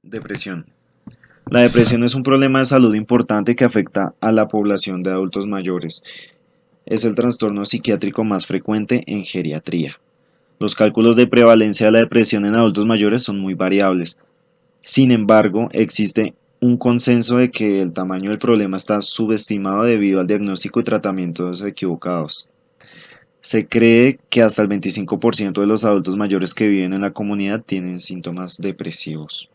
Depresión. La depresión es un problema de salud importante que afecta a la población de adultos mayores. Es el trastorno psiquiátrico más frecuente en geriatría. Los cálculos de prevalencia de la depresión en adultos mayores son muy variables. Sin embargo, existe un consenso de que el tamaño del problema está subestimado debido al diagnóstico y tratamientos equivocados. Se cree que hasta el 25% de los adultos mayores que viven en la comunidad tienen síntomas depresivos.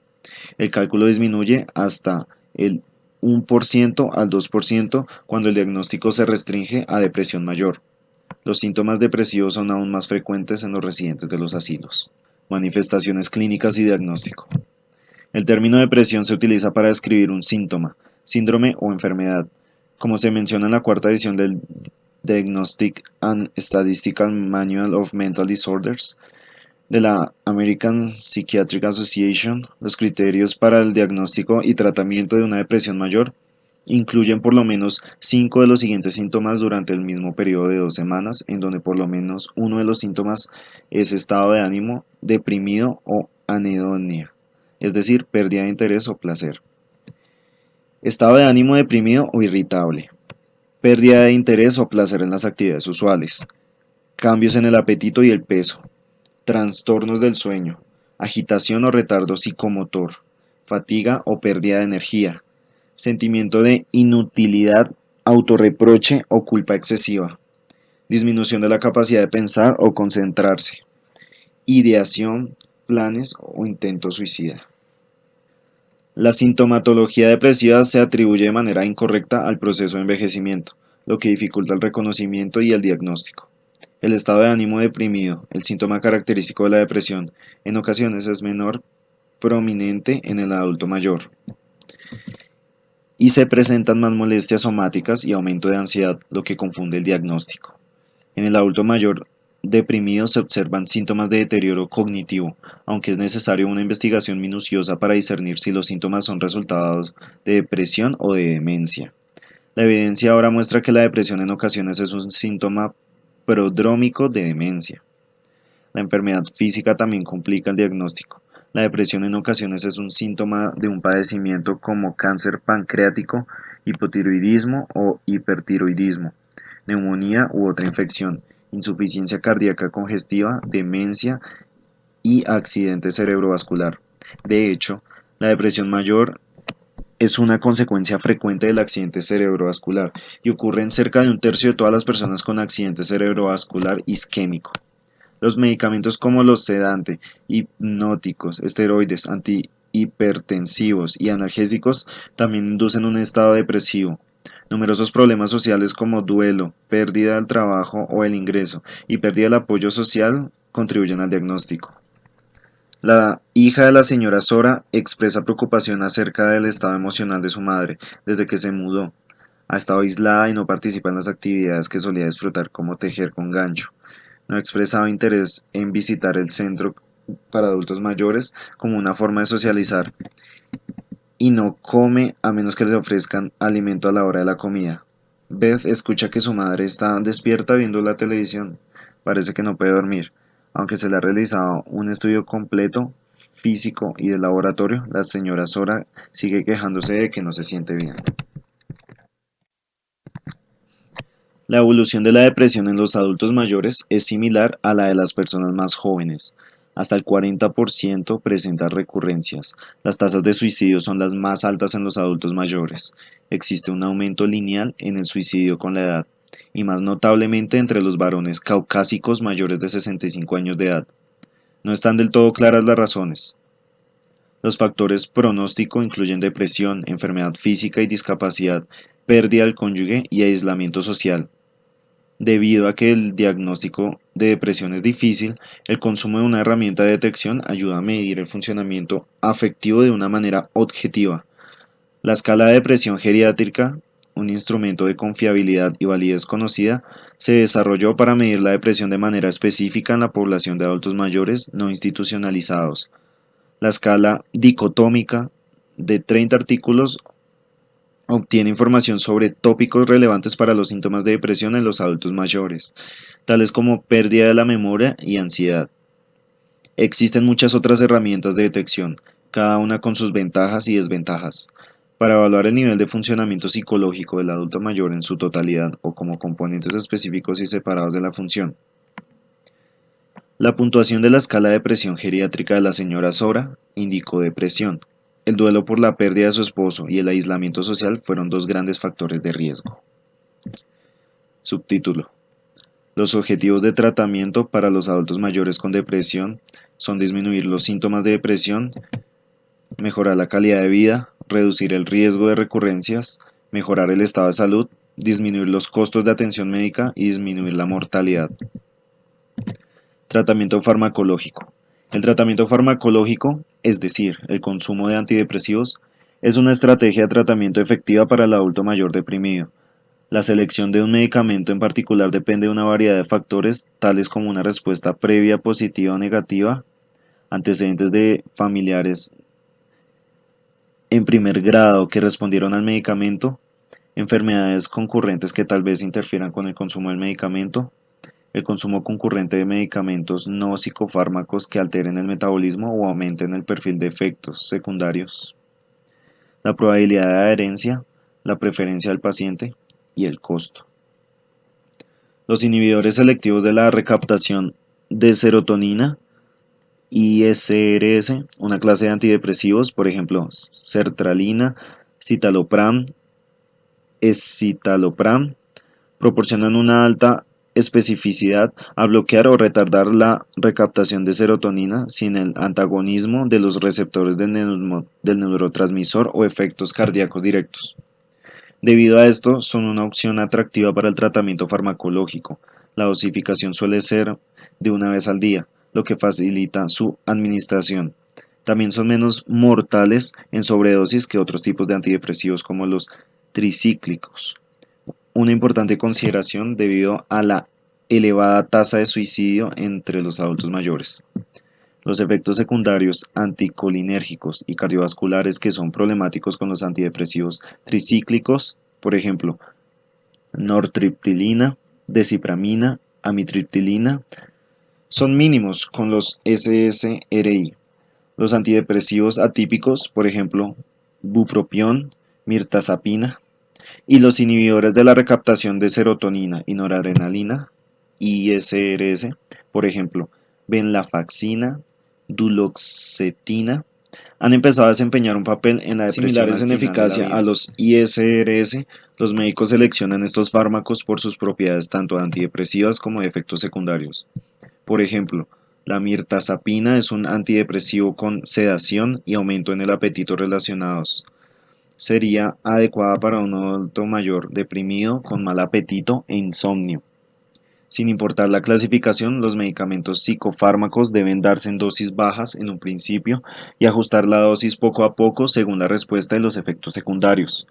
El cálculo disminuye hasta el 1% al 2% cuando el diagnóstico se restringe a depresión mayor. Los síntomas depresivos son aún más frecuentes en los residentes de los asilos. Manifestaciones clínicas y diagnóstico. El término depresión se utiliza para describir un síntoma, síndrome o enfermedad, como se menciona en la cuarta edición del Diagnostic and Statistical Manual of Mental Disorders de la American Psychiatric Association. Los criterios para el diagnóstico y tratamiento de una depresión mayor incluyen por lo menos 5 de los siguientes síntomas durante el mismo periodo de 2 semanas, en donde por lo menos uno de los síntomas es estado de ánimo deprimido o anedonia, es decir, pérdida de interés o placer. Estado de ánimo deprimido o irritable. Pérdida de interés o placer en las actividades usuales. Cambios en el apetito y el peso. Trastornos del sueño, agitación o retardo psicomotor, fatiga o pérdida de energía, sentimiento de inutilidad, autorreproche o culpa excesiva, disminución de la capacidad de pensar o concentrarse, ideación, planes o intento suicida. La sintomatología depresiva se atribuye de manera incorrecta al proceso de envejecimiento, lo que dificulta el reconocimiento y el diagnóstico. El estado de ánimo deprimido, el síntoma característico de la depresión, en ocasiones es menor prominente en el adulto mayor y se presentan más molestias somáticas y aumento de ansiedad, lo que confunde el diagnóstico. En el adulto mayor deprimido se observan síntomas de deterioro cognitivo, aunque es necesario una investigación minuciosa para discernir si los síntomas son resultados de depresión o de demencia. La evidencia ahora muestra que la depresión en ocasiones es un síntoma prodrómico de demencia. La enfermedad física también complica el diagnóstico. La depresión en ocasiones es un síntoma de un padecimiento como cáncer pancreático, hipotiroidismo o hipertiroidismo, neumonía u otra infección, insuficiencia cardíaca congestiva, demencia y accidente cerebrovascular. De hecho, la depresión mayor es una consecuencia frecuente del accidente cerebrovascular y ocurre en cerca de un tercio de todas las personas con accidente cerebrovascular isquémico. Los medicamentos como los sedantes, hipnóticos, esteroides, antihipertensivos y analgésicos también inducen un estado depresivo. Numerosos problemas sociales como duelo, pérdida del trabajo o el ingreso y pérdida del apoyo social contribuyen al diagnóstico. La hija de la señora Sora expresa preocupación acerca del estado emocional de su madre desde que se mudó. Ha estado aislada y no participa en las actividades que solía disfrutar como tejer con gancho. No ha expresado interés en visitar el centro para adultos mayores como una forma de socializar y no come a menos que le ofrezcan alimento a la hora de la comida. Beth escucha que su madre está despierta viendo la televisión. Parece que no puede dormir. Aunque se le ha realizado un estudio completo, físico y de laboratorio, la señora Sora sigue quejándose de que no se siente bien. La evolución de la depresión en los adultos mayores es similar a la de las personas más jóvenes. Hasta el 40% presenta recurrencias. Las tasas de suicidio son las más altas en los adultos mayores. Existe un aumento lineal en el suicidio con la edad, y más notablemente entre los varones caucásicos mayores de 65 años de edad. No están del todo claras las razones. Los factores pronóstico incluyen depresión, enfermedad física y discapacidad, pérdida del cónyuge y aislamiento social. Debido a que el diagnóstico de depresión es difícil, el consumo de una herramienta de detección ayuda a medir el funcionamiento afectivo de una manera objetiva. La escala de depresión geriátrica, un instrumento de confiabilidad y validez conocida, se desarrolló para medir la depresión de manera específica en la población de adultos mayores no institucionalizados. La escala dicotómica de 30 artículos obtiene información sobre tópicos relevantes para los síntomas de depresión en los adultos mayores, tales como pérdida de la memoria y ansiedad. Existen muchas otras herramientas de detección, cada una con sus ventajas y desventajas. Para evaluar el nivel de funcionamiento psicológico del adulto mayor en su totalidad o como componentes específicos y separados de la función. La puntuación de la escala de presión geriátrica de la señora Sora indicó depresión. El duelo por la pérdida de su esposo y el aislamiento social fueron dos grandes factores de riesgo. Subtítulo: los objetivos de tratamiento para los adultos mayores con depresión son disminuir los síntomas de depresión, mejorar la calidad de vida, reducir el riesgo de recurrencias, mejorar el estado de salud, disminuir los costos de atención médica y disminuir la mortalidad. Tratamiento farmacológico. El tratamiento farmacológico, es decir, el consumo de antidepresivos, es una estrategia de tratamiento efectiva para el adulto mayor deprimido. La selección de un medicamento en particular depende de una variedad de factores, tales como una respuesta previa positiva o negativa, antecedentes de familiares en primer grado que respondieron al medicamento, enfermedades concurrentes que tal vez interfieran con el consumo del medicamento, el consumo concurrente de medicamentos no psicofármacos que alteren el metabolismo o aumenten el perfil de efectos secundarios, la probabilidad de adherencia, la preferencia del paciente y el costo. Los inhibidores selectivos de la recaptación de serotonina, ISRS, una clase de antidepresivos, por ejemplo, sertralina, citalopram, escitalopram, proporcionan una alta especificidad a bloquear o retardar la recaptación de serotonina sin el antagonismo de los receptores del neurotransmisor o efectos cardíacos directos. Debido a esto, son una opción atractiva para el tratamiento farmacológico. La dosificación suele ser de una vez al día, lo que facilita su administración. También son menos mortales en sobredosis que otros tipos de antidepresivos como los tricíclicos. Una importante consideración debido a la elevada tasa de suicidio entre los adultos mayores. Los efectos secundarios anticolinérgicos y cardiovasculares que son problemáticos con los antidepresivos tricíclicos, por ejemplo, nortriptilina, desipramina, amitriptilina, son mínimos con los SSRI. Los antidepresivos atípicos, por ejemplo, bupropión, mirtazapina, y los inhibidores de la recaptación de serotonina y noradrenalina, ISRS, por ejemplo, venlafaxina, duloxetina, han empezado a desempeñar un papel en la depresión. Similares en eficacia a los ISRS, los médicos seleccionan estos fármacos por sus propiedades tanto antidepresivas como de efectos secundarios. Por ejemplo, la mirtazapina es un antidepresivo con sedación y aumento en el apetito relacionados. Sería adecuada para un adulto mayor deprimido con mal apetito e insomnio. Sin importar la clasificación, los medicamentos psicofármacos deben darse en dosis bajas en un principio y ajustar la dosis poco a poco según la respuesta de los efectos secundarios.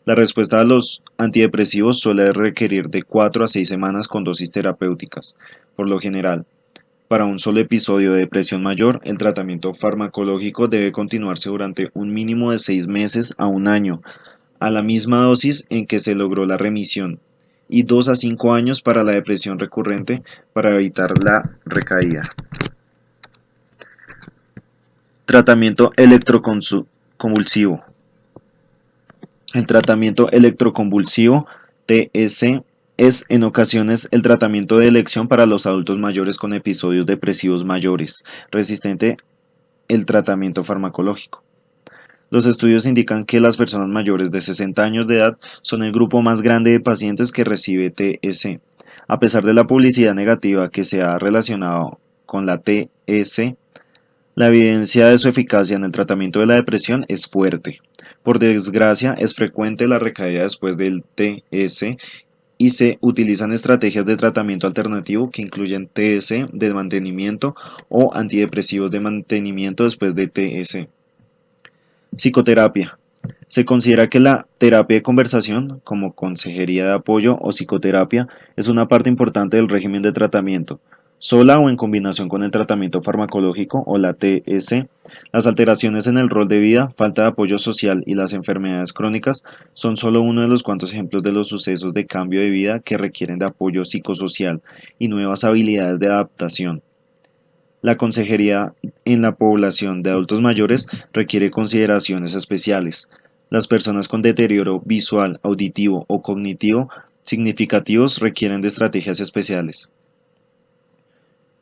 La respuesta a los antidepresivos suele requerir de 4 a 6 semanas con dosis terapéuticas. Por lo general, para un solo episodio de depresión mayor, el tratamiento farmacológico debe continuarse durante un mínimo de 6 meses a un año, a la misma dosis en que se logró la remisión, y 2 a 5 años para la depresión recurrente para evitar la recaída. Tratamiento electroconvulsivo. El tratamiento electroconvulsivo, TEC, es en ocasiones el tratamiento de elección para los adultos mayores con episodios depresivos mayores, resistente el tratamiento farmacológico. Los estudios indican que las personas mayores de 60 años de edad son el grupo más grande de pacientes que recibe TEC. A pesar de la publicidad negativa que se ha relacionado con la TEC, la evidencia de su eficacia en el tratamiento de la depresión es fuerte. Por desgracia, es frecuente la recaída después del TEC y se utilizan estrategias de tratamiento alternativo que incluyen TEC de mantenimiento o antidepresivos de mantenimiento después de TEC. Psicoterapia. Se considera que la terapia de conversación, como consejería de apoyo o psicoterapia, es una parte importante del régimen de tratamiento. Sola o en combinación con el tratamiento farmacológico o la TS, las alteraciones en el rol de vida, falta de apoyo social y las enfermedades crónicas son solo uno de los cuantos ejemplos de los sucesos de cambio de vida que requieren de apoyo psicosocial y nuevas habilidades de adaptación. La consejería en la población de adultos mayores requiere consideraciones especiales. Las personas con deterioro visual, auditivo o cognitivo significativos requieren de estrategias especiales.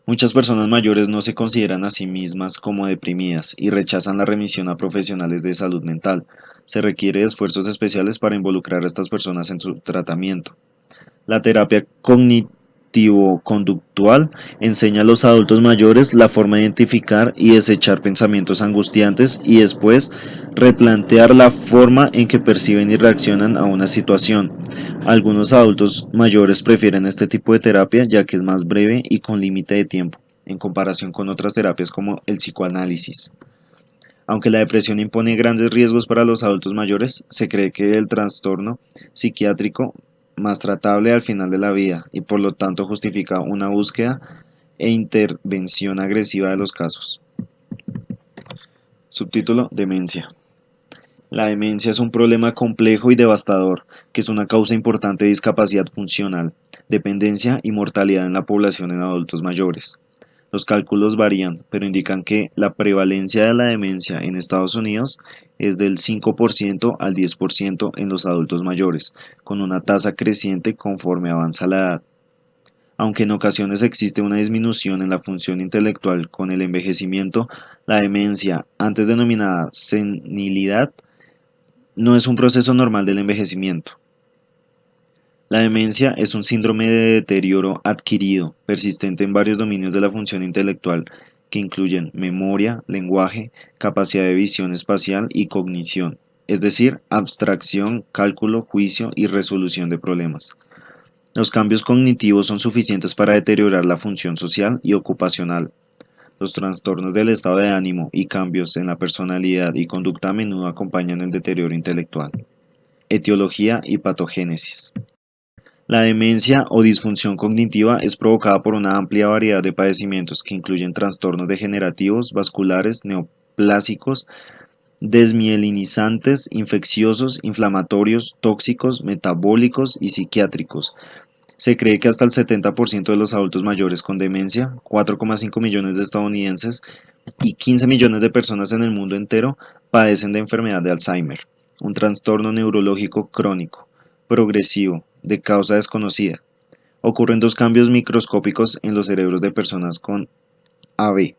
Muchas personas mayores no se consideran a sí mismas como deprimidas y rechazan la remisión a profesionales de salud mental. Se requiere de esfuerzos especiales para involucrar a estas personas en su tratamiento. La terapia cognitivo-conductual enseña a los adultos mayores la forma de identificar y desechar pensamientos angustiantes y después replantear la forma en que perciben y reaccionan a una situación. Algunos adultos mayores prefieren este tipo de terapia ya que es más breve y con límite de tiempo, en comparación con otras terapias como el psicoanálisis. Aunque la depresión impone grandes riesgos para los adultos mayores, se cree que el trastorno psiquiátrico más tratable al final de la vida y por lo tanto justifica una búsqueda e intervención agresiva de los casos. Subtítulo: Demencia. La demencia es un problema complejo y devastador, que es una causa importante de discapacidad funcional, dependencia y mortalidad en la población en adultos mayores. Los cálculos varían, pero indican que la prevalencia de la demencia en Estados Unidos es del 5% al 10% en los adultos mayores, con una tasa creciente conforme avanza la edad. Aunque en ocasiones existe una disminución en la función intelectual con el envejecimiento, la demencia, antes denominada senilidad, no es un proceso normal del envejecimiento. La demencia es un síndrome de deterioro adquirido, persistente en varios dominios de la función intelectual, que incluyen memoria, lenguaje, capacidad de visión espacial y cognición, es decir, abstracción, cálculo, juicio y resolución de problemas. Los cambios cognitivos son suficientes para deteriorar la función social y ocupacional. Los trastornos del estado de ánimo y cambios en la personalidad y conducta a menudo acompañan el deterioro intelectual. Etiología y patogénesis. La demencia o disfunción cognitiva es provocada por una amplia variedad de padecimientos que incluyen trastornos degenerativos, vasculares, neoplásicos, desmielinizantes, infecciosos, inflamatorios, tóxicos, metabólicos y psiquiátricos. Se cree que hasta el 70% de los adultos mayores con demencia, 4,5 millones de estadounidenses y 15 millones de personas en el mundo entero padecen de enfermedad de Alzheimer, un trastorno neurológico crónico, progresivo, de causa desconocida. Ocurren dos cambios microscópicos en los cerebros de personas con AB,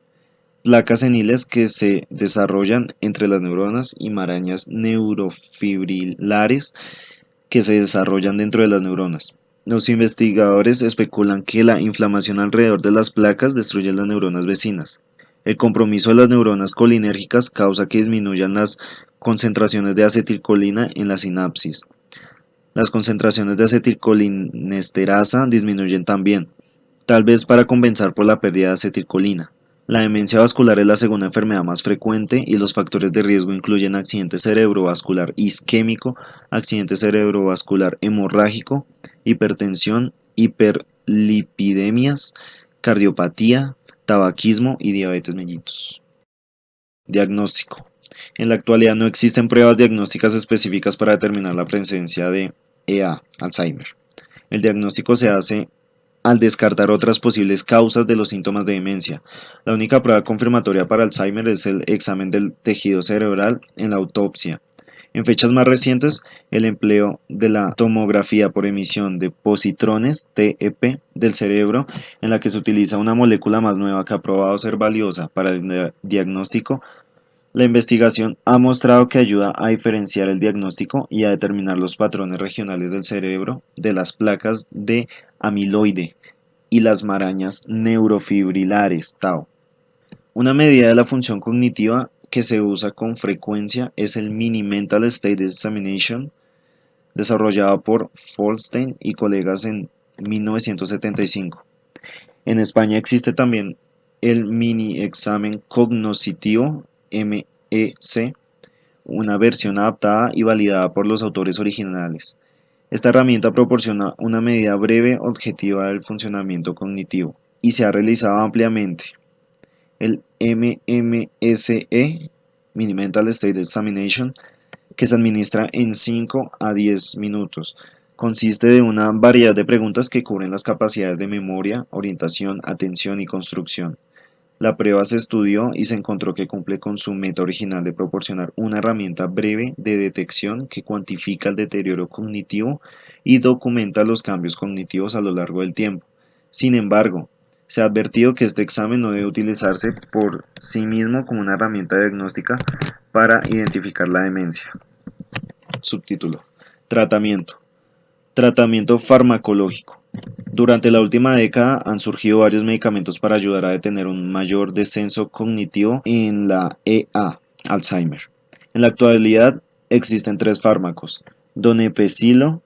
placas seniles que se desarrollan entre las neuronas y marañas neurofibrilares que se desarrollan dentro de las neuronas. Los investigadores especulan que la inflamación alrededor de las placas destruye las neuronas vecinas. El compromiso de las neuronas colinérgicas causa que disminuyan las concentraciones de acetilcolina en la sinapsis. Las concentraciones de acetilcolinesterasa disminuyen también, tal vez para compensar por la pérdida de acetilcolina. La demencia vascular es la segunda enfermedad más frecuente y los factores de riesgo incluyen accidente cerebrovascular isquémico, accidente cerebrovascular hemorrágico, hipertensión, hiperlipidemias, cardiopatía, tabaquismo y diabetes mellitus. Diagnóstico. En la actualidad no existen pruebas diagnósticas específicas para determinar la presencia de EA, Alzheimer. El diagnóstico se hace al descartar otras posibles causas de los síntomas de demencia. La única prueba confirmatoria para Alzheimer es el examen del tejido cerebral en la autopsia. En fechas más recientes, el empleo de la tomografía por emisión de positrones (TEP) del cerebro, en la que se utiliza una molécula más nueva que ha probado ser valiosa para el diagnóstico. La investigación ha mostrado que ayuda a diferenciar el diagnóstico y a determinar los patrones regionales del cerebro de las placas de amiloide y las marañas neurofibrilares (tau). Una medida de la función cognitiva que se usa con frecuencia es el Mini Mental State Examination, desarrollado por Folstein y colegas en 1975. En España existe también el Mini Examen Cognoscitivo, MEC, una versión adaptada y validada por los autores originales. Esta herramienta proporciona una medida breve objetiva del funcionamiento cognitivo y se ha realizado ampliamente. El MMSE, Mini Mental State Examination, que se administra en 5 a 10 minutos. Consiste de una variedad de preguntas que cubren las capacidades de memoria, orientación, atención y construcción. La prueba se estudió y se encontró que cumple con su meta original de proporcionar una herramienta breve de detección que cuantifica el deterioro cognitivo y documenta los cambios cognitivos a lo largo del tiempo. Sin embargo, se ha advertido que este examen no debe utilizarse por sí mismo como una herramienta diagnóstica para identificar la demencia. Subtítulo: Tratamiento. Tratamiento farmacológico. Durante la última década han surgido varios medicamentos para ayudar a detener un mayor descenso cognitivo en la EA, Alzheimer. En la actualidad existen 3 fármacos: donepezilo,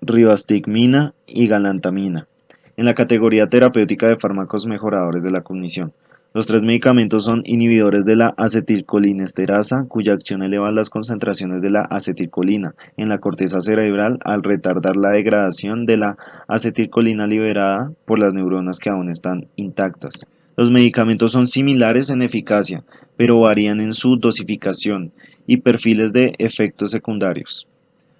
rivastigmina y galantamina, en la categoría terapéutica de fármacos mejoradores de la cognición. Los 3 medicamentos son inhibidores de la acetilcolinesterasa, cuya acción eleva las concentraciones de la acetilcolina en la corteza cerebral al retardar la degradación de la acetilcolina liberada por las neuronas que aún están intactas. Los medicamentos son similares en eficacia, pero varían en su dosificación y perfiles de efectos secundarios.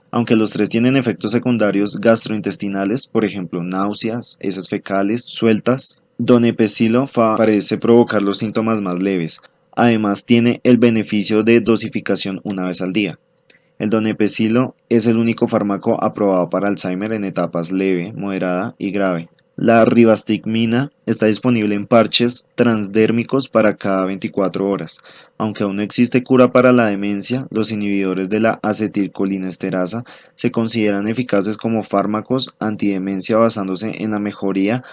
Aunque los 3 tienen efectos secundarios gastrointestinales, por ejemplo náuseas, heces fecales sueltas, donepezilo parece provocar los síntomas más leves. Además tiene el beneficio de dosificación una vez al día. El donepezilo es el único fármaco aprobado para Alzheimer en etapas leve, moderada y grave. La rivastigmina está disponible en parches transdérmicos para cada 24 horas. Aunque aún no existe cura para la demencia, los inhibidores de la acetilcolinesterasa se consideran eficaces como fármacos antidemencia basándose en la mejoría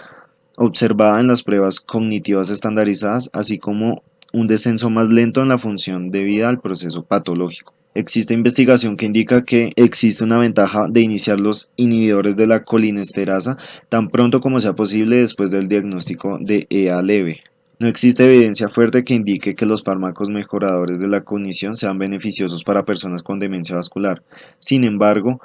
observada en las pruebas cognitivas estandarizadas, así como un descenso más lento en la función debida al proceso patológico. Existe investigación que indica que existe una ventaja de iniciar los inhibidores de la colinesterasa tan pronto como sea posible después del diagnóstico de EA leve. No existe evidencia fuerte que indique que los fármacos mejoradores de la cognición sean beneficiosos para personas con demencia vascular. Sin embargo,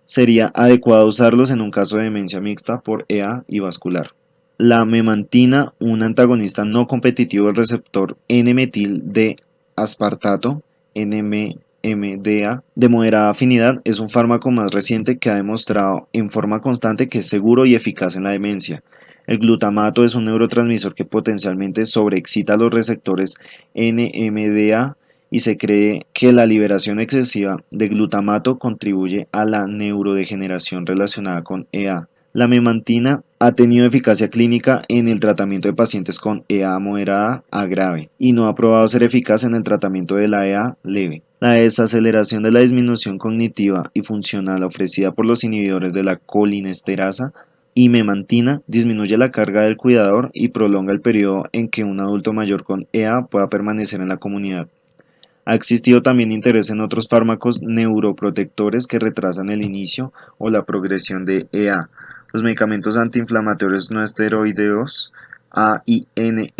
sería adecuado usarlos en un caso de demencia mixta por EA y vascular. La memantina, un antagonista no competitivo del receptor N-metil de aspartato, NMDA, de moderada afinidad, es un fármaco más reciente que ha demostrado en forma constante que es seguro y eficaz en la demencia. El glutamato es un neurotransmisor que potencialmente sobreexcita los receptores NMDA y se cree que la liberación excesiva de glutamato contribuye a la neurodegeneración relacionada con EA. La memantina ha tenido eficacia clínica en el tratamiento de pacientes con EA moderada a grave y no ha probado ser eficaz en el tratamiento de la EA leve. La desaceleración de la disminución cognitiva y funcional ofrecida por los inhibidores de la colinesterasa y memantina disminuye la carga del cuidador y prolonga el periodo en que un adulto mayor con EA pueda permanecer en la comunidad. Ha existido también interés en otros fármacos neuroprotectores que retrasan el inicio o la progresión de EA. Los medicamentos antiinflamatorios no esteroideos AINE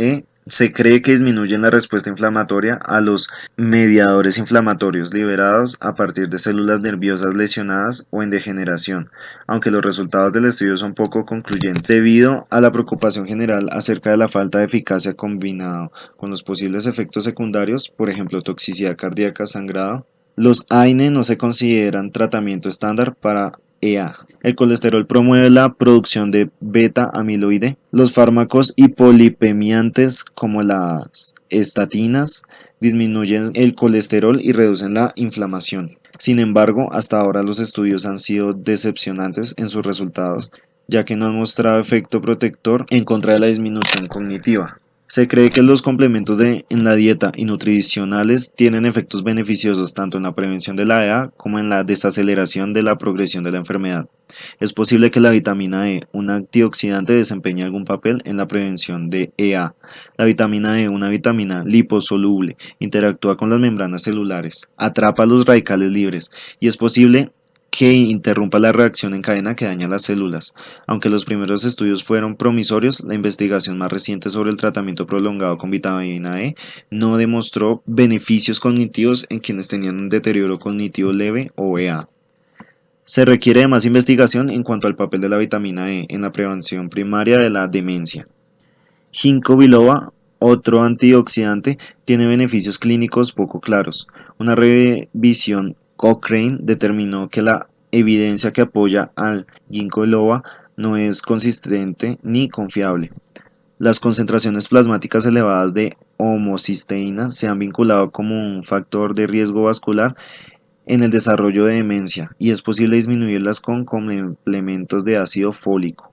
se cree que disminuyen la respuesta inflamatoria a los mediadores inflamatorios liberados a partir de células nerviosas lesionadas o en degeneración, aunque los resultados del estudio son poco concluyentes. Debido a la preocupación general acerca de la falta de eficacia combinado con los posibles efectos secundarios, por ejemplo toxicidad cardíaca, sangrado, los AINE no se consideran tratamiento estándar para EA. El colesterol promueve la producción de beta-amiloide. Los fármacos hipolipemiantes como las estatinas disminuyen el colesterol y reducen la inflamación. Sin embargo, hasta ahora los estudios han sido decepcionantes en sus resultados, ya que no han mostrado efecto protector en contra de la disminución cognitiva. Se cree que los complementos en la dieta y nutricionales tienen efectos beneficiosos tanto en la prevención de la EA como en la desaceleración de la progresión de la enfermedad. Es posible que la vitamina E, un antioxidante, desempeñe algún papel en la prevención de EA. La vitamina E, una vitamina liposoluble, interactúa con las membranas celulares, atrapa los radicales libres y es posible que interrumpa la reacción en cadena que daña las células. Aunque los primeros estudios fueron promisorios, la investigación más reciente sobre el tratamiento prolongado con vitamina E no demostró beneficios cognitivos en quienes tenían un deterioro cognitivo leve o EA. Se requiere de más investigación en cuanto al papel de la vitamina E en la prevención primaria de la demencia. Ginkgo biloba, otro antioxidante, tiene beneficios clínicos poco claros. Una revisión Cochrane determinó que la evidencia que apoya al ginkgo biloba no es consistente ni confiable. Las concentraciones plasmáticas elevadas de homocisteína se han vinculado como un factor de riesgo vascular en el desarrollo de demencia y es posible disminuirlas con complementos de ácido fólico.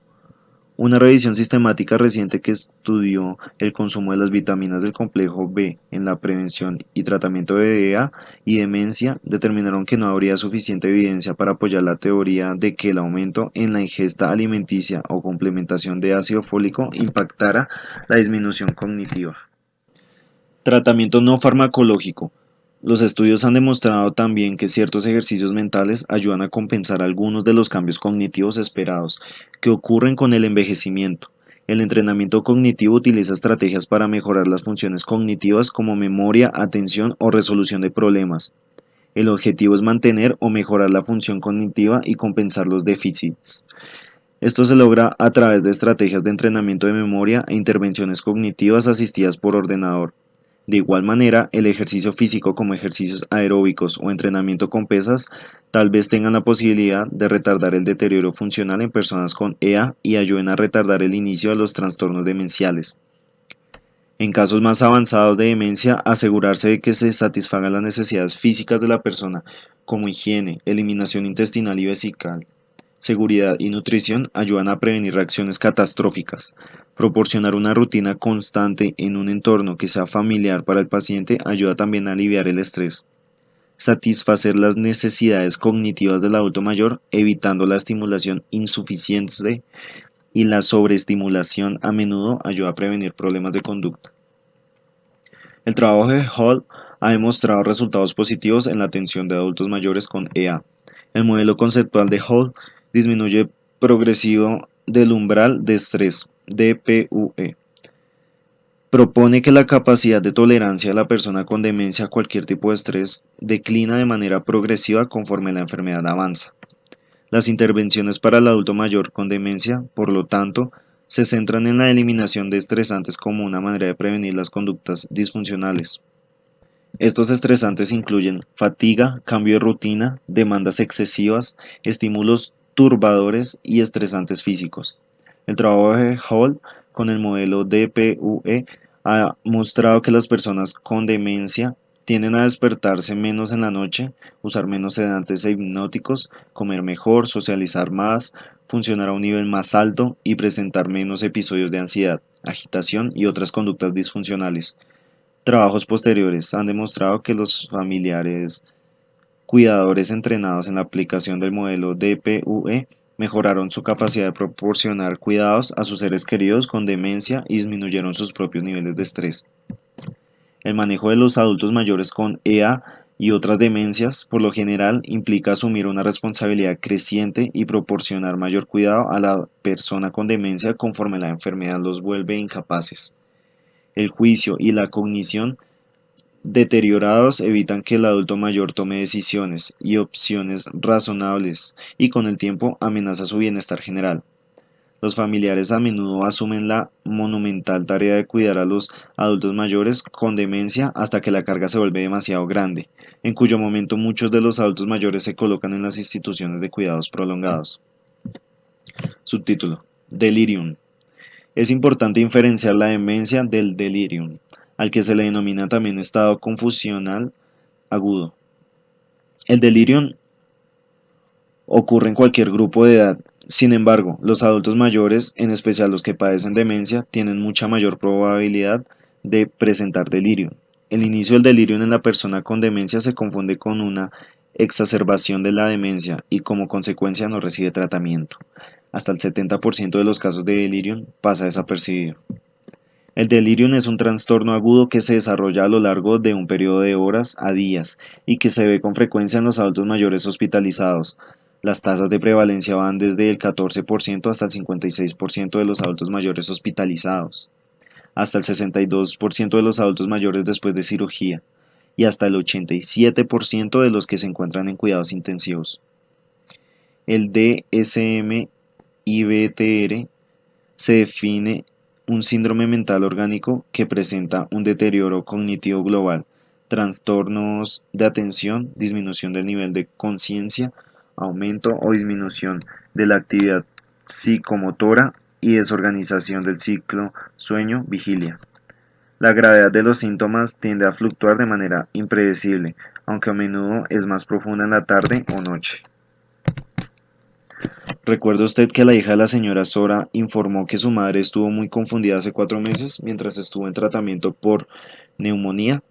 Una revisión sistemática reciente que estudió el consumo de las vitaminas del complejo B en la prevención y tratamiento de EA y demencia determinaron que no habría suficiente evidencia para apoyar la teoría de que el aumento en la ingesta alimenticia o complementación de ácido fólico impactara la disminución cognitiva. Tratamiento no farmacológico. Los estudios han demostrado también que ciertos ejercicios mentales ayudan a compensar algunos de los cambios cognitivos esperados que ocurren con el envejecimiento. El entrenamiento cognitivo utiliza estrategias para mejorar las funciones cognitivas como memoria, atención o resolución de problemas. El objetivo es mantener o mejorar la función cognitiva y compensar los déficits. Esto se logra a través de estrategias de entrenamiento de memoria e intervenciones cognitivas asistidas por ordenador. De igual manera, el ejercicio físico como ejercicios aeróbicos o entrenamiento con pesas tal vez tengan la posibilidad de retardar el deterioro funcional en personas con EA y ayuden a retardar el inicio de los trastornos demenciales. En casos más avanzados de demencia, asegurarse de que se satisfagan las necesidades físicas de la persona, como higiene, eliminación intestinal y vesical, seguridad y nutrición, ayudan a prevenir reacciones catastróficas. Proporcionar una rutina constante en un entorno que sea familiar para el paciente ayuda también a aliviar el estrés. Satisfacer las necesidades cognitivas del adulto mayor, evitando la estimulación insuficiente y la sobreestimulación a menudo ayuda a prevenir problemas de conducta. El trabajo de Hall ha demostrado resultados positivos en la atención de adultos mayores con EA. El modelo conceptual de Hall disminuye progresivo del umbral de estrés, DPUE. Propone que la capacidad de tolerancia de la persona con demencia a cualquier tipo de estrés declina de manera progresiva conforme la enfermedad avanza. Las intervenciones para el adulto mayor con demencia, por lo tanto, se centran en la eliminación de estresantes como una manera de prevenir las conductas disfuncionales. Estos estresantes incluyen fatiga, cambio de rutina, demandas excesivas, estímulos turbadores y estresantes físicos. El trabajo de Hall con el modelo DPUE ha mostrado que las personas con demencia tienden a despertarse menos en la noche, usar menos sedantes e hipnóticos, comer mejor, socializar más, funcionar a un nivel más alto y presentar menos episodios de ansiedad, agitación y otras conductas disfuncionales. Trabajos posteriores han demostrado que los familiares cuidadores entrenados en la aplicación del modelo DPUE mejoraron su capacidad de proporcionar cuidados a sus seres queridos con demencia y disminuyeron sus propios niveles de estrés. El manejo de los adultos mayores con EA y otras demencias, por lo general, implica asumir una responsabilidad creciente y proporcionar mayor cuidado a la persona con demencia conforme la enfermedad los vuelve incapaces. El juicio y la cognición deteriorados evitan que el adulto mayor tome decisiones y opciones razonables y con el tiempo amenaza su bienestar general. Los familiares a menudo asumen la monumental tarea de cuidar a los adultos mayores con demencia hasta que la carga se vuelve demasiado grande, en cuyo momento muchos de los adultos mayores se colocan en las instituciones de cuidados prolongados. Subtítulo: Delirium. Es importante diferenciar la demencia del delirium, al que se le denomina también estado confusional agudo. El delirium ocurre en cualquier grupo de edad. Sin embargo, los adultos mayores, en especial los que padecen demencia, tienen mucha mayor probabilidad de presentar delirio. El inicio del delirio en la persona con demencia se confunde con una exacerbación de la demencia y como consecuencia no recibe tratamiento. Hasta el 70% de los casos de delirium pasa desapercibido. El delirium es un trastorno agudo que se desarrolla a lo largo de un periodo de horas a días y que se ve con frecuencia en los adultos mayores hospitalizados. Las tasas de prevalencia van desde el 14% hasta el 56% de los adultos mayores hospitalizados, hasta el 62% de los adultos mayores después de cirugía y hasta el 87% de los que se encuentran en cuidados intensivos. El DSM-IBTR se define un síndrome mental orgánico que presenta un deterioro cognitivo global, trastornos de atención, disminución del nivel de conciencia, aumento o disminución de la actividad psicomotora y desorganización del ciclo sueño-vigilia. La gravedad de los síntomas tiende a fluctuar de manera impredecible, aunque a menudo es más profunda en la tarde o noche. ¿Recuerda usted que la hija de la señora Sora informó que su madre estuvo muy confundida hace 4 meses mientras estuvo en tratamiento por neumonía?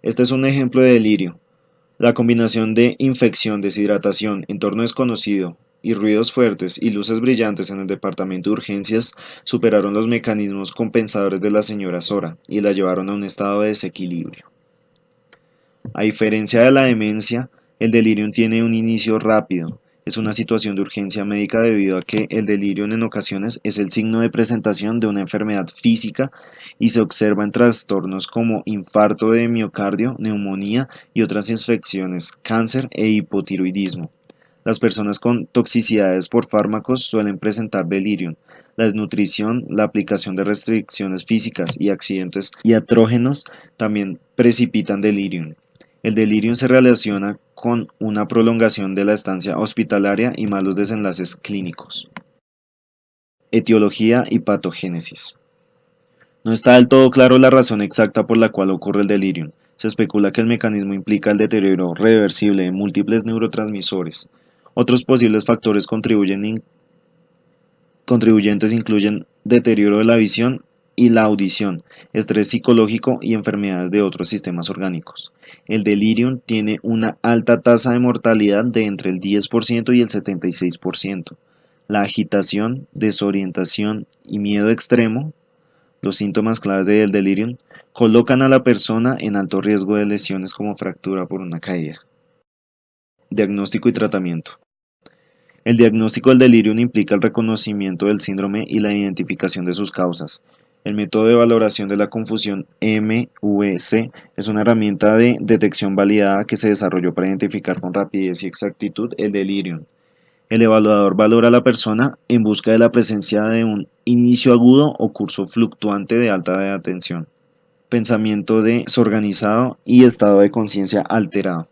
Este es un ejemplo de delirio. La combinación de infección, deshidratación, entorno desconocido y ruidos fuertes y luces brillantes en el departamento de urgencias superaron los mecanismos compensadores de la señora Sora y la llevaron a un estado de desequilibrio. A diferencia de la demencia, el delirium tiene un inicio rápido. Es una situación de urgencia médica debido a que el delirium en ocasiones es el signo de presentación de una enfermedad física y se observa en trastornos como infarto de miocardio, neumonía y otras infecciones, cáncer e hipotiroidismo. Las personas con toxicidades por fármacos suelen presentar delirium. La desnutrición, la aplicación de restricciones físicas y accidentes iatrógenos también precipitan delirium. El delirium se relaciona con una prolongación de la estancia hospitalaria y malos desenlaces clínicos. Etiología y patogénesis. No está del todo claro la razón exacta por la cual ocurre el delirium. Se especula que el mecanismo implica el deterioro reversible de múltiples neurotransmisores. Otros posibles factores contribuyentes incluyen deterioro de la visión y la audición, estrés psicológico y enfermedades de otros sistemas orgánicos. El delirium tiene una alta tasa de mortalidad de entre el 10% y el 76%. La agitación, desorientación y miedo extremo, los síntomas claves del delirium, colocan a la persona en alto riesgo de lesiones como fractura por una caída. Diagnóstico y tratamiento. El diagnóstico del delirium implica el reconocimiento del síndrome y la identificación de sus causas. El método de valoración de la confusión MVC es una herramienta de detección validada que se desarrolló para identificar con rapidez y exactitud el delirium. El evaluador valora a la persona en busca de la presencia de un inicio agudo o curso fluctuante de alta atención, pensamiento desorganizado y estado de conciencia alterado.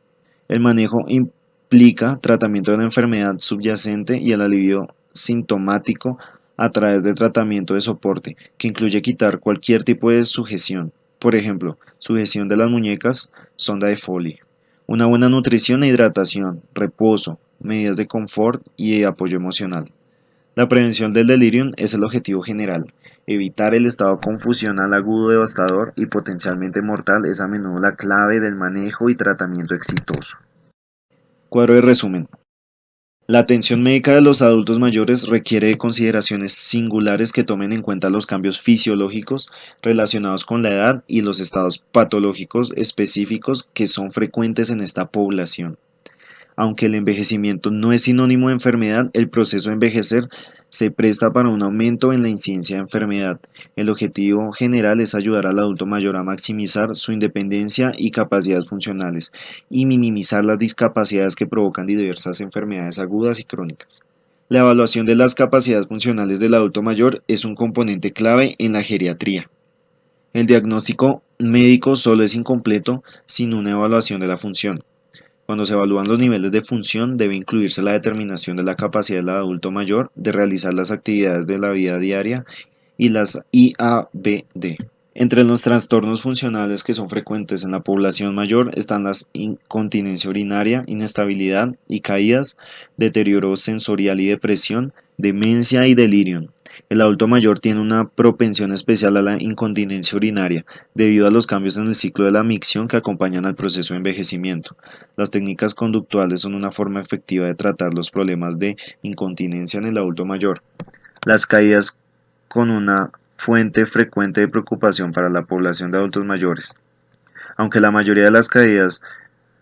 El manejo implica tratamiento de la enfermedad subyacente y el alivio sintomático a través de tratamiento de soporte, que incluye quitar cualquier tipo de sujeción, por ejemplo, sujeción de las muñecas, sonda de Foley. Una buena nutrición e hidratación, reposo, medidas de confort y de apoyo emocional. La prevención del delirium es el objetivo general. Evitar el estado confusional agudo devastador y potencialmente mortal es a menudo la clave del manejo y tratamiento exitoso. Cuadro de resumen. La atención médica de los adultos mayores requiere de consideraciones singulares que tomen en cuenta los cambios fisiológicos relacionados con la edad y los estados patológicos específicos que son frecuentes en esta población. Aunque el envejecimiento no es sinónimo de enfermedad, el proceso de envejecer se presta para un aumento en la incidencia de enfermedad. El objetivo general es ayudar al adulto mayor a maximizar su independencia y capacidades funcionales y minimizar las discapacidades que provocan diversas enfermedades agudas y crónicas. La evaluación de las capacidades funcionales del adulto mayor es un componente clave en la geriatría. El diagnóstico médico solo es incompleto sin una evaluación de la función. Cuando se evalúan los niveles de función, debe incluirse la determinación de la capacidad del adulto mayor de realizar las actividades de la vida diaria y las IABD. Entre los trastornos funcionales que son frecuentes en la población mayor están la incontinencia urinaria, inestabilidad y caídas, deterioro sensorial y depresión, demencia y delirium. El adulto mayor tiene una propensión especial a la incontinencia urinaria, debido a los cambios en el ciclo de la micción que acompañan al proceso de envejecimiento. Las técnicas conductuales son una forma efectiva de tratar los problemas de incontinencia en el adulto mayor. Las caídas con una fuente frecuente de preocupación para la población de adultos mayores. Aunque la mayoría de las caídas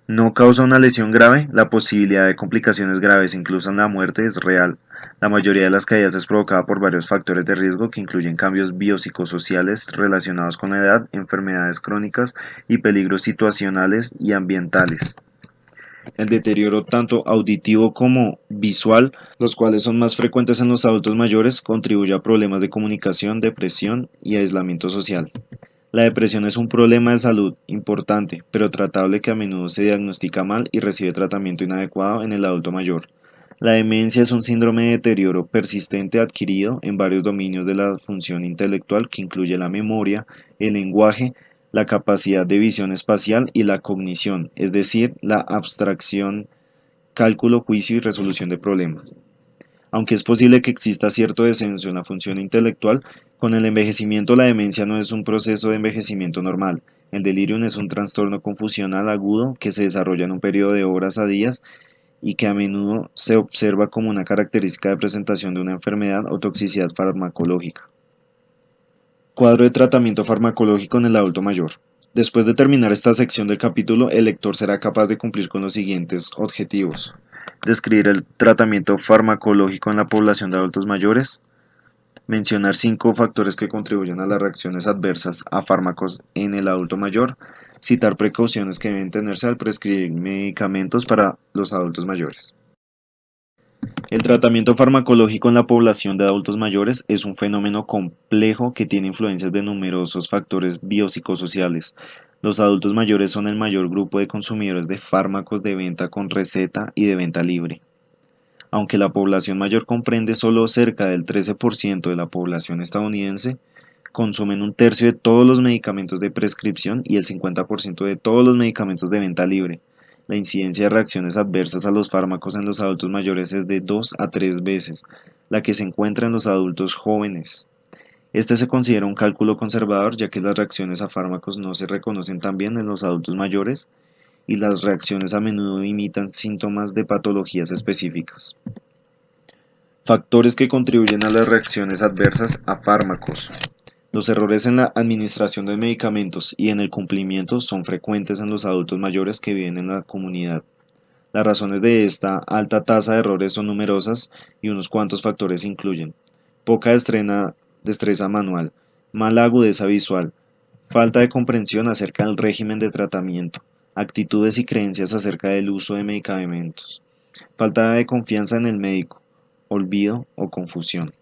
No causa una lesión grave, la posibilidad de complicaciones graves, incluso en la muerte, es real. La mayoría de las caídas es provocada por varios factores de riesgo que incluyen cambios biopsicosociales relacionados con la edad, enfermedades crónicas y peligros situacionales y ambientales. El deterioro tanto auditivo como visual, los cuales son más frecuentes en los adultos mayores, contribuye a problemas de comunicación, depresión y aislamiento social. La depresión es un problema de salud importante, pero tratable que a menudo se diagnostica mal y recibe tratamiento inadecuado en el adulto mayor. La demencia es un síndrome de deterioro persistente adquirido en varios dominios de la función intelectual que incluye la memoria, el lenguaje, la capacidad de visión espacial y la cognición, es decir, la abstracción, cálculo, juicio y resolución de problemas. Aunque es posible que exista cierto descenso en la función intelectual, con el envejecimiento la demencia no es un proceso de envejecimiento normal. El delirium es un trastorno confusional agudo que se desarrolla en un periodo de horas a días y que a menudo se observa como una característica de presentación de una enfermedad o toxicidad farmacológica. Cuadro de tratamiento farmacológico en el adulto mayor. Después de terminar esta sección del capítulo, el lector será capaz de cumplir con los siguientes objetivos: describir el tratamiento farmacológico en la población de adultos mayores, mencionar 5 factores que contribuyen a las reacciones adversas a fármacos en el adulto mayor, citar precauciones que deben tenerse al prescribir medicamentos para los adultos mayores. El tratamiento farmacológico en la población de adultos mayores es un fenómeno complejo que tiene influencias de numerosos factores biopsicosociales. Los adultos mayores son el mayor grupo de consumidores de fármacos de venta con receta y de venta libre. Aunque la población mayor comprende solo cerca del 13% de la población estadounidense, consumen un tercio de todos los medicamentos de prescripción y el 50% de todos los medicamentos de venta libre. La incidencia de reacciones adversas a los fármacos en los adultos mayores es de 2 a 3 veces la que se encuentra en los adultos jóvenes. Este se considera un cálculo conservador, ya que las reacciones a fármacos no se reconocen tan bien en los adultos mayores y las reacciones a menudo imitan síntomas de patologías específicas. Factores que contribuyen a las reacciones adversas a fármacos. Los errores en la administración de medicamentos y en el cumplimiento son frecuentes en los adultos mayores que viven en la comunidad. Las razones de esta alta tasa de errores son numerosas y unos cuantos factores incluyen: poca destreza manual, mala agudeza visual, falta de comprensión acerca del régimen de tratamiento, actitudes y creencias acerca del uso de medicamentos, falta de confianza en el médico, olvido o confusión.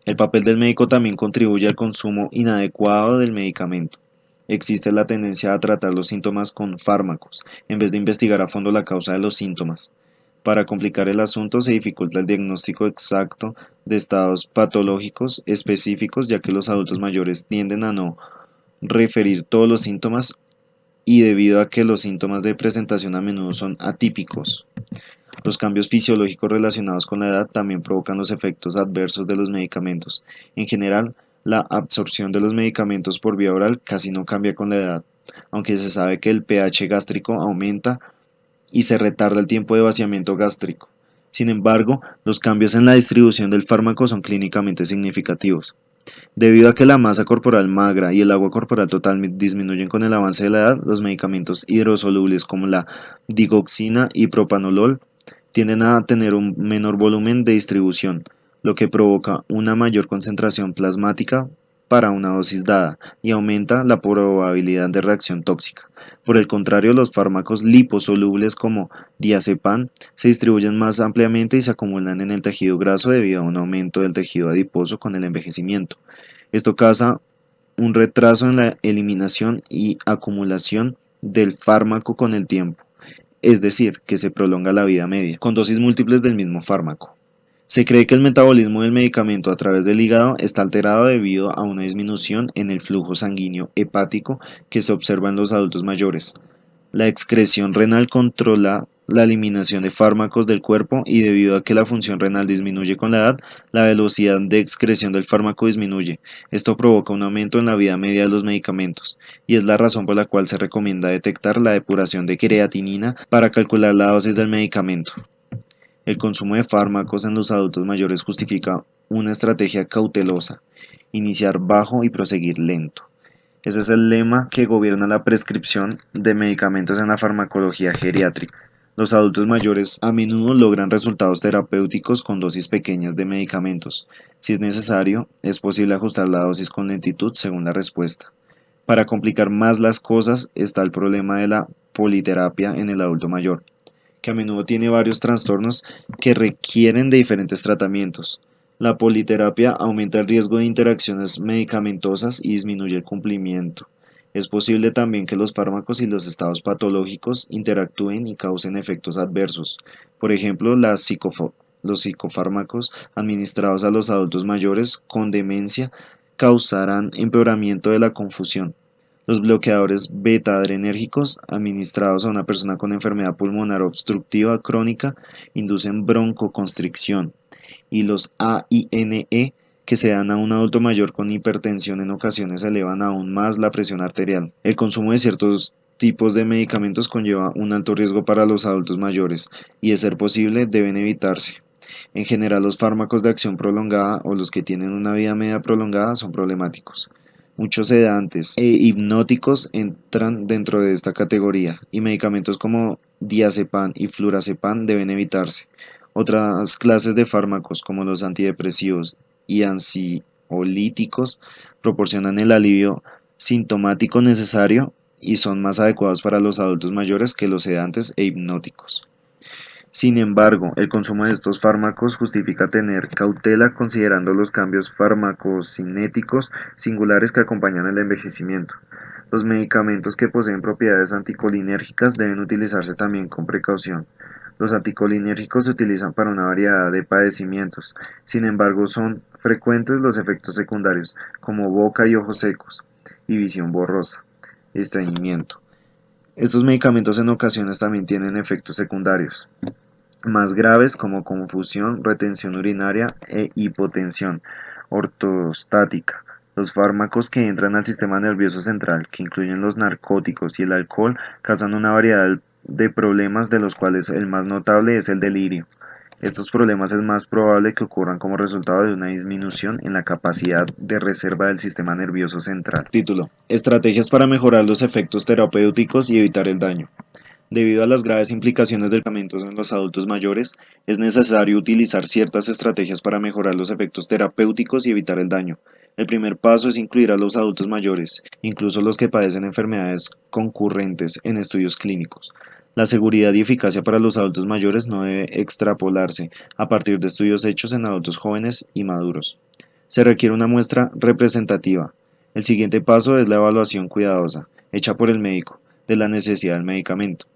El papel del médico también contribuye al consumo inadecuado del medicamento. Existe la tendencia a tratar los síntomas con fármacos, en vez de investigar a fondo la causa de los síntomas. Para complicar el asunto se dificulta el diagnóstico exacto de estados patológicos específicos, ya que los adultos mayores tienden a no referir todos los síntomas y debido a que los síntomas de presentación a menudo son atípicos. Los cambios fisiológicos relacionados con la edad también provocan los efectos adversos de los medicamentos. En general, la absorción de los medicamentos por vía oral casi no cambia con la edad, aunque se sabe que el pH gástrico aumenta y se retarda el tiempo de vaciamiento gástrico. Sin embargo, los cambios en la distribución del fármaco son clínicamente significativos. Debido a que la masa corporal magra y el agua corporal total disminuyen con el avance de la edad, los medicamentos hidrosolubles como la digoxina y propanolol tienden a tener un menor volumen de distribución, lo que provoca una mayor concentración plasmática para una dosis dada y aumenta la probabilidad de reacción tóxica. Por el contrario, los fármacos liposolubles como diazepam se distribuyen más ampliamente y se acumulan en el tejido graso debido a un aumento del tejido adiposo con el envejecimiento. Esto causa un retraso en la eliminación y acumulación del fármaco con el tiempo, es decir, que se prolonga la vida media, con dosis múltiples del mismo fármaco. Se cree que el metabolismo del medicamento a través del hígado está alterado debido a una disminución en el flujo sanguíneo hepático que se observa en los adultos mayores. La excreción renal controla la eliminación de fármacos del cuerpo y debido a que la función renal disminuye con la edad, la velocidad de excreción del fármaco disminuye. Esto provoca un aumento en la vida media de los medicamentos y es la razón por la cual se recomienda detectar la depuración de creatinina para calcular la dosis del medicamento. El consumo de fármacos en los adultos mayores justifica una estrategia cautelosa: iniciar bajo y proseguir lento. Ese es el lema que gobierna la prescripción de medicamentos en la farmacología geriátrica. Los adultos mayores a menudo logran resultados terapéuticos con dosis pequeñas de medicamentos. Si es necesario, es posible ajustar la dosis con lentitud según la respuesta. Para complicar más las cosas está el problema de la politerapia en el adulto mayor, que a menudo tiene varios trastornos que requieren de diferentes tratamientos. La politerapia aumenta el riesgo de interacciones medicamentosas y disminuye el cumplimiento. Es posible también que los fármacos y los estados patológicos interactúen y causen efectos adversos. Por ejemplo, los psicofármacos administrados a los adultos mayores con demencia causarán empeoramiento de la confusión. Los bloqueadores beta-adrenérgicos administrados a una persona con enfermedad pulmonar obstructiva crónica inducen broncoconstricción, y los AINE que se dan a un adulto mayor con hipertensión en ocasiones elevan aún más la presión arterial. El consumo de ciertos tipos de medicamentos conlleva un alto riesgo para los adultos mayores y, de ser posible, deben evitarse. En general, los fármacos de acción prolongada o los que tienen una vida media prolongada son problemáticos. Muchos sedantes e hipnóticos entran dentro de esta categoría y medicamentos como diazepam y flurazepam deben evitarse. Otras clases de fármacos como los antidepresivos y ansiolíticos proporcionan el alivio sintomático necesario y son más adecuados para los adultos mayores que los sedantes e hipnóticos. Sin embargo, el consumo de estos fármacos justifica tener cautela considerando los cambios farmacocinéticos singulares que acompañan el envejecimiento. Los medicamentos que poseen propiedades anticolinérgicas deben utilizarse también con precaución. Los anticolinérgicos se utilizan para una variedad de padecimientos, sin embargo son frecuentes los efectos secundarios, como boca y ojos secos, y visión borrosa, estreñimiento. Estos medicamentos en ocasiones también tienen efectos secundarios más graves como confusión, retención urinaria e hipotensión ortostática. Los fármacos que entran al sistema nervioso central, que incluyen los narcóticos y el alcohol, causan una variedad de problemas, de los cuales el más notable es el delirio. Estos problemas es más probable que ocurran como resultado de una disminución en la capacidad de reserva del sistema nervioso central. Título: Estrategias para mejorar los efectos terapéuticos y evitar el daño. Debido a las graves implicaciones del medicamento en los adultos mayores, es necesario utilizar ciertas estrategias para mejorar los efectos terapéuticos y evitar el daño. El primer paso es incluir a los adultos mayores, incluso los que padecen enfermedades concurrentes, en estudios clínicos. La seguridad y eficacia para los adultos mayores no debe extrapolarse a partir de estudios hechos en adultos jóvenes y maduros. Se requiere una muestra representativa. El siguiente paso es la evaluación cuidadosa, hecha por el médico, de la necesidad del medicamento.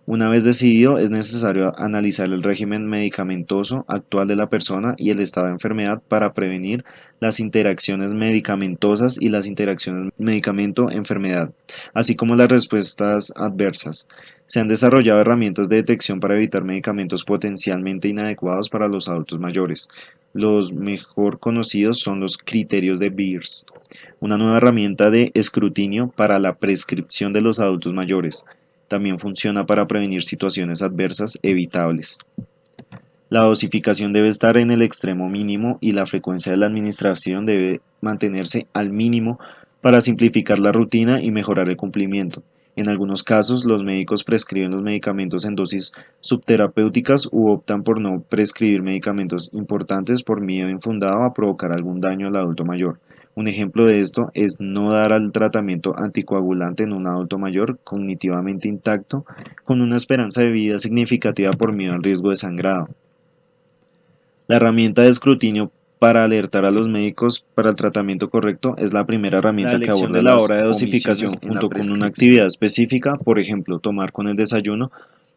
Una vez decidido, es necesario analizar el régimen medicamentoso actual de la persona y el estado de enfermedad para prevenir las interacciones medicamentosas y las interacciones medicamento-enfermedad, así como las respuestas adversas. Se han desarrollado herramientas de detección para evitar medicamentos potencialmente inadecuados para los adultos mayores. Los mejor conocidos son los criterios de Beers, una nueva herramienta de escrutinio para la prescripción de los adultos mayores. También funciona para prevenir situaciones adversas evitables. La dosificación debe estar en el extremo mínimo y la frecuencia de la administración debe mantenerse al mínimo para simplificar la rutina y mejorar el cumplimiento. En algunos casos, los médicos prescriben los medicamentos en dosis subterapéuticas u optan por no prescribir medicamentos importantes por miedo infundado a provocar algún daño al adulto mayor. Un ejemplo de esto es no dar el tratamiento anticoagulante en un adulto mayor cognitivamente intacto con una esperanza de vida significativa por miedo al riesgo de sangrado. La herramienta de escrutinio para alertar a los médicos para el tratamiento correcto es la primera herramienta que aborda la hora de dosificación junto con una actividad específica, por ejemplo, tomar con el desayuno,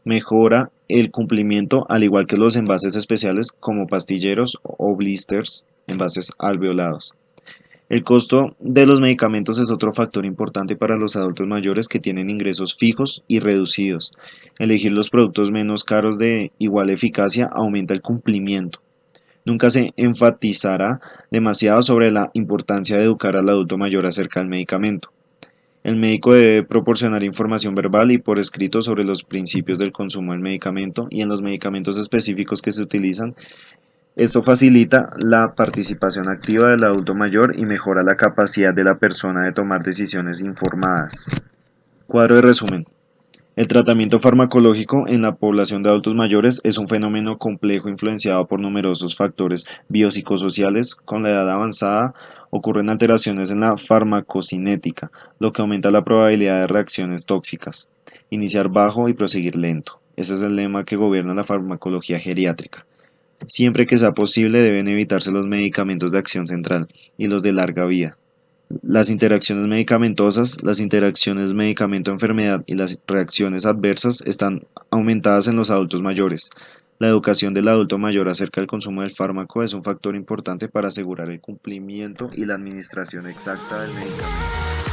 mejora el cumplimiento, al igual que los envases especiales como pastilleros o blisters, envases alveolados. El costo de los medicamentos es otro factor importante para los adultos mayores que tienen ingresos fijos y reducidos. Elegir los productos menos caros de igual eficacia aumenta el cumplimiento. Nunca se enfatizará demasiado sobre la importancia de educar al adulto mayor acerca del medicamento. El médico debe proporcionar información verbal y por escrito sobre los principios del consumo del medicamento y en los medicamentos específicos que se utilizan Esto facilita la participación activa del adulto mayor y mejora la capacidad de la persona de tomar decisiones informadas. Cuadro de resumen. El tratamiento farmacológico en la población de adultos mayores es un fenómeno complejo influenciado por numerosos factores biopsicosociales. Con la edad avanzada ocurren alteraciones en la farmacocinética, lo que aumenta la probabilidad de reacciones tóxicas. Iniciar bajo y proseguir lento. Ese es el lema que gobierna la farmacología geriátrica. Siempre que sea posible deben evitarse los medicamentos de acción central y los de larga vía. Las interacciones medicamentosas, las interacciones medicamento-enfermedad y las reacciones adversas están aumentadas en los adultos mayores. La educación del adulto mayor acerca del consumo del fármaco es un factor importante para asegurar el cumplimiento y la administración exacta del medicamento.